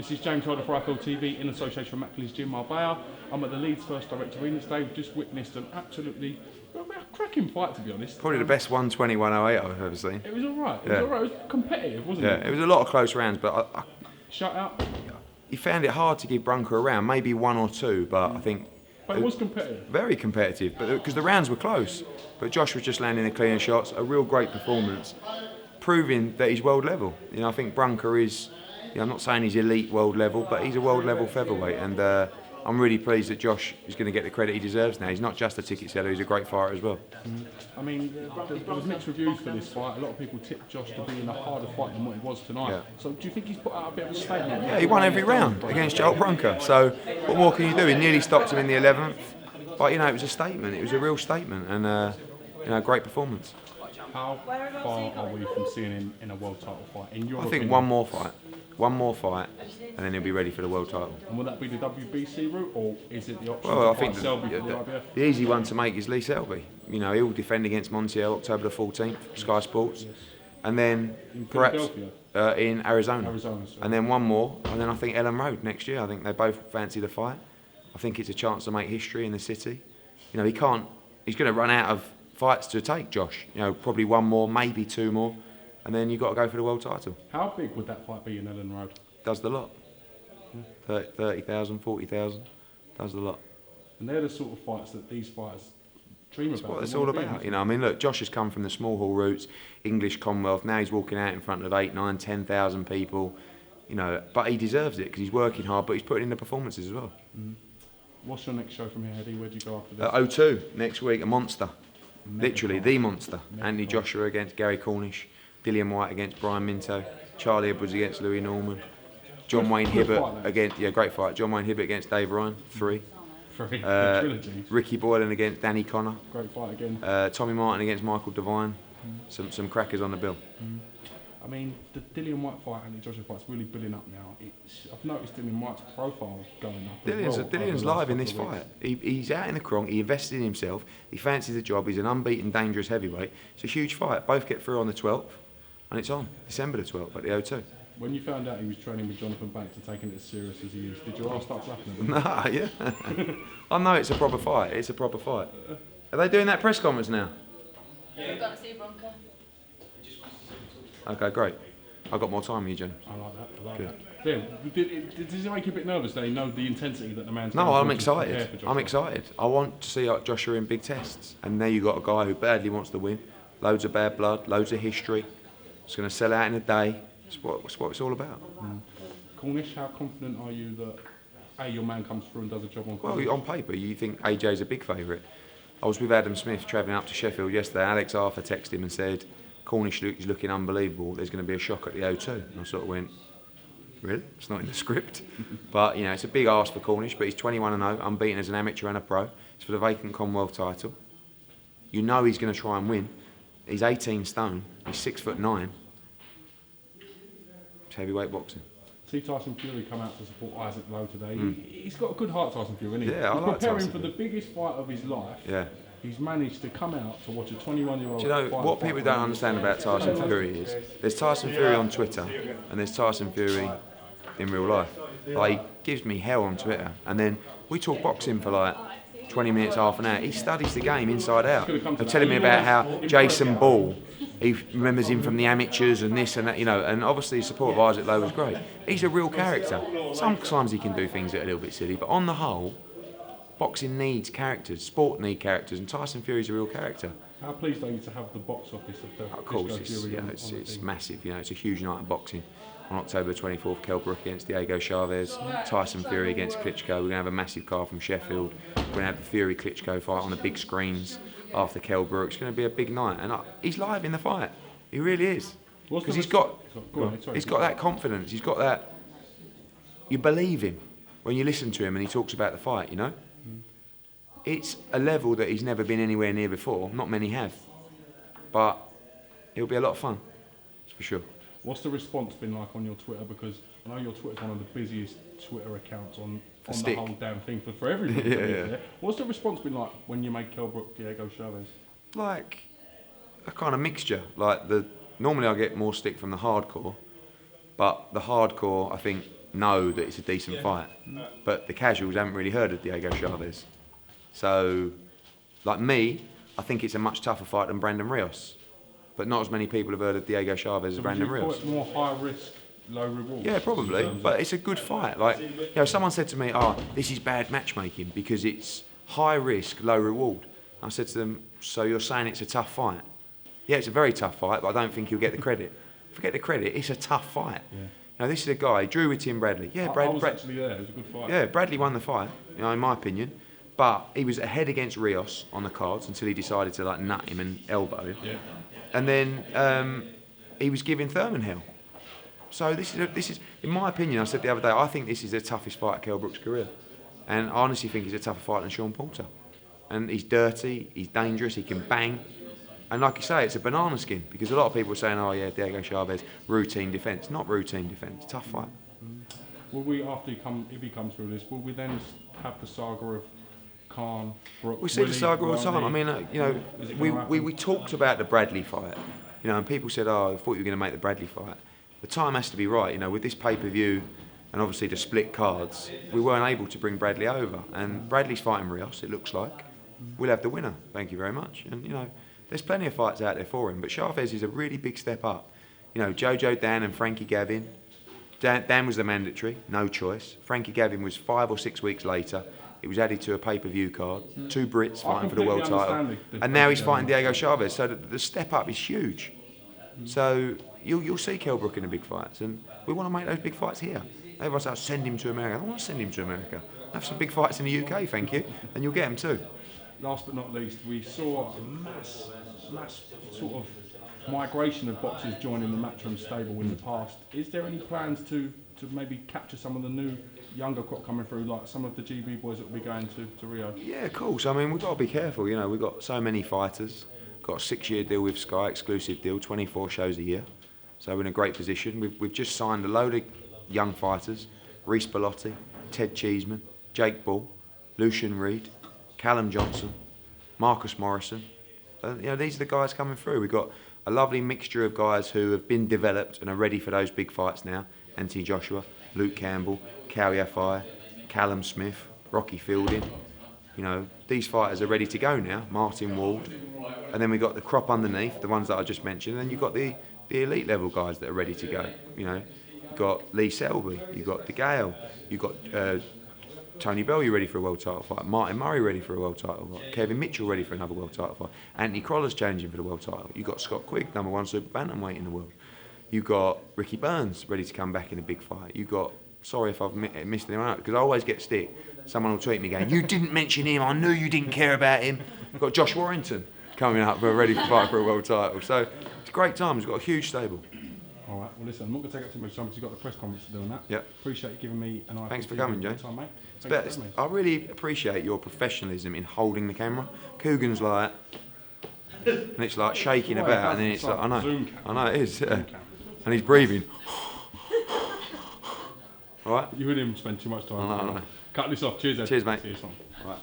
This is James Ryder for IFL TV in association with Mackley's Gym Marbella. I'm at the Leeds First Direct Arena today. We've just witnessed an absolutely cracking fight, to be honest. Probably the best 120-108 I've ever seen. It was alright. It was alright. It was competitive, wasn't it? Yeah, it was a lot of close rounds, but Shut out. he found it hard to give Brunker a round, maybe one or two, but I think... But it was competitive. Very competitive, but because the rounds were close. But Josh was just landing the cleaner shots, a real great performance, proving that he's world level. You know, I think Brunker is, you know, I'm not saying he's elite world level, but he's a world level featherweight, and I'm really pleased that Josh is going to get the credit he deserves now. He's not just a ticket seller, he's a great fighter as well. I mean, there was mixed reviews for this fight. A lot of people tipped Josh to be in a harder fight than what it was tonight. Yeah. So do you think he's put out a bit of a statement? Yeah, he won every round against Joel Brunker. So what more can you do? He nearly stopped him in the 11th. But, you know, it was a statement. It was a real statement, and, you know, great performance. How far are we from seeing him in a world title fight? In your I think opinion? one more fight, and then he'll be ready for the world title. And will that be the WBC route, or is it the option Well, I to think fight Selby for the IBF? the easy one to make is Lee Selby. You know, he'll defend against Montiel October the 14th, Sky Sports, and then perhaps in Arizona. And then one more, and then I think Ellen Road next year. I think they both fancy the fight. I think it's a chance to make history in the city. You know, he's going to run out of fights to take, Josh. You know, probably one more, maybe two more, and then you've got to go for the world title. How big would that fight be in Ellen Road? Does the lot. 30,000, 40,000, does the lot. And they're the sort of fights that these fighters dream about. That's what it's all about. You know, I mean, look, Josh has come from the small hall routes, English Commonwealth. Now he's walking out in front of 8, 9, 10,000 people. You know, but he deserves it because he's working hard, but he's putting in the performances as well. What's your next show from here, Eddie? Where do you go after this? O2 next week, a monster. Literally, the monster. Anthony Joshua against Gary Cornish, Dillian White against Brian Minto, Charlie Edwards against Louis Norman, John Wayne Hibbert against, great fight, John Wayne Hibbert against Dave Ryan, 3. Trilogy. Ricky Boylan against Danny Connor. Great fight again. Tommy Martin against Michael Devine. Some crackers on the bill. I mean, the Dillian White fight and the Joshua fight's really building up now. I've noticed Dillian White's profile going up. Dillian's live in this fight. He's out in the cronk, he invested in himself, he fancies the job, he's an unbeaten, dangerous heavyweight. It's a huge fight. Both get through on the 12th, and it's on December the 12th at the O2. When you found out he was training with Jonathan Banks and taking it as serious as he is, did your heart start flapping? Nah, yeah. I know it's a proper fight. It's a proper fight. Are they doing that press conference now? Yeah, we've got to see Bronco. Okay, great. I've got more time than you, James. I like that. Yeah, does it make you a bit nervous that he knows the intensity that the man's No, going I'm excited. I'm excited. I want to see Joshua in big tests. And now you've got a guy who badly wants to win. Loads of bad blood, loads of history. It's going to sell out in a day. It's what it's all about. Cornish, how confident are you that your man comes through and does a job on Cornish? Well, on paper, you think AJ's a big favourite. I was with Adam Smith travelling up to Sheffield yesterday. Alex Arthur texted him and said, Cornish is looking unbelievable. There's going to be a shock at the O2. And I sort of went, really? It's not in the script. But, you know, it's a big ask for Cornish, but he's 21-0, unbeaten as an amateur and a pro. It's for the vacant Commonwealth title. You know he's going to try and win. He's 18 stone. He's 6'9". It's heavyweight boxing. See Tyson Fury come out to support Isaac Lowe today. He's got a good heart, Tyson Fury, isn't he? Yeah, I like preparing Tyson for the biggest fight of his life. Yeah. He's managed to come out to watch a 21-year-old. Do you know what people don't understand about Tyson Fury is? There's Tyson Fury on Twitter and there's Tyson Fury in real life. Like, he gives me hell on Twitter, and then we talk boxing for like 20 minutes, half an hour. He studies the game inside out. They're telling me about how Jason Ball, he remembers him from the amateurs and this and that, you know, and obviously his support of Isaac Lowe was great. He's a real character. Sometimes he can do things that are a little bit silly, but on the whole, boxing needs characters, sport needs characters, and Tyson Fury's a real character. How pleased are you to have the box office of the Of course, it's massive. You know, it's a huge night of boxing. On October 24th, Kell Brook against Diego Chavez, Tyson Fury against Klitschko. We're going to have a massive card from Sheffield. We're going to have the Fury-Klitschko fight on the big screens after Kell Brook. It's going to be a big night, and he's live in the fight. He really is, because he's got that confidence. He's got that. You believe him when you listen to him and he talks about the fight. You know, it's a level that he's never been anywhere near before. Not many have, but it'll be a lot of fun, that's for sure. What's the response been like on your Twitter? Because I know your Twitter's one of the busiest Twitter accounts on the whole damn thing for everybody. Yeah. What's the response been like when you make Kell Brook Diego Chavez? Like a kind of mixture. Like normally I get more stick from the hardcore, but the hardcore I think know that it's a decent fight. But the casuals haven't really heard of Diego Chavez. So, like me, I think it's a much tougher fight than Brandon Rios. But not as many people have heard of Diego Chavez as Brandon Rios. So more high risk, low reward? Yeah, probably. But it's a good fight. Like, you know, someone said to me, "Oh, this is bad matchmaking because it's high risk, low reward." I said to them, "So you're saying it's a tough fight?" Yeah, it's a very tough fight, but I don't think you'll get the credit. Forget the credit. It's a tough fight. Yeah. Now this is a guy drew with Tim Bradley. Yeah, I was actually there. It was a good fight. Yeah, Bradley won the fight, you know, in my opinion. But he was ahead against Rios on the cards until he decided to like nut him and elbow him. Yeah. And then he was giving Thurman hell. So this is, in my opinion, I said the other day, I think this is the toughest fight of Kell Brook's career, and I honestly think he's a tougher fight than Sean Porter. And he's dirty, he's dangerous, he can bang. And like you say, it's a banana skin, because a lot of people are saying, oh yeah, Diego Chavez, routine defence. Not routine defence, tough fight. Will we, after if he comes through this, will we then have the saga of Hearn, Brook? We see the saga all the time. I mean, you know, we talked about the Bradley fight, you know, and people said, oh, I thought you were going to make the Bradley fight. The time has to be right, you know, with this pay-per-view and obviously the split cards, we weren't able to bring Bradley over. And Bradley's fighting Rios, it looks like. We'll have the winner, thank you very much. And, you know, there's plenty of fights out there for him, but Chavez is a really big step up. You know, Jojo Dan and Frankie Gavin. Dan was the mandatory, no choice. Frankie Gavin was 5 or 6 weeks later. It was added to a pay-per-view card. 2 Brits fighting for the world title. And now he's fighting Diego Chavez, so the step up is huge. So you'll see Kell Brook in the big fights, and we want to make those big fights here. Everyone's like, send him to America. I don't want to send him to America. Have some big fights in the UK, thank you, and you'll get them too. Last but not least, we saw a mass sort of migration of boxers joining the Matchroom stable in the past. Is there any plans to maybe capture some of the new younger crop coming through, like some of the GB boys that will be going to Rio? Yeah, of course. I mean, we've got to be careful. You know, we've got so many fighters. Got a 6-year deal with Sky, exclusive deal, 24 shows a year. So we're in a great position. We've just signed a load of young fighters: Reece Bellotti, Ted Cheeseman, Jake Ball, Lucian Reed, Callum Johnson, Marcus Morrison. You know, these are the guys coming through. We've got a lovely mixture of guys who have been developed and are ready for those big fights now. Anthony Joshua, Luke Campbell, Cal Yafai, Callum Smith, Rocky Fielding. You know, these fighters are ready to go now. Martin Ward. And then we've got the crop underneath, the ones that I just mentioned. And then you've got the elite level guys that are ready to go. You know, you've got Lee Selby, you've got DeGale, you've got Tony Bellew ready for a world title fight, Martin Murray ready for a world title fight, Kevin Mitchell ready for another world title fight, Anthony Croller's challenging for the world title. You've got Scott Quigg, #1 super bantamweight in the world. You've got Ricky Burns ready to come back in a big fight. You've got, sorry if I've missed anyone out, because I always get stick. Someone will tweet me going, you didn't mention him, I knew you didn't care about him. You've got Josh Warrington coming up, ready to fight for a world title. So it's a great time, we've got a huge stable. All right, well listen, I'm not going to take up too much time because you've got the press conference to do on that. Yep. Appreciate you giving me an eye. Thanks for coming, James. Time, mate. I really appreciate your professionalism in holding the camera. Coogan's like, and it's like shaking about, and then it's like, I know it is, yeah. And he's breathing. All right? You wouldn't even spend too much time. I know. Cut this off. Cheers, Ed. Cheers, mate. See you soon. All right.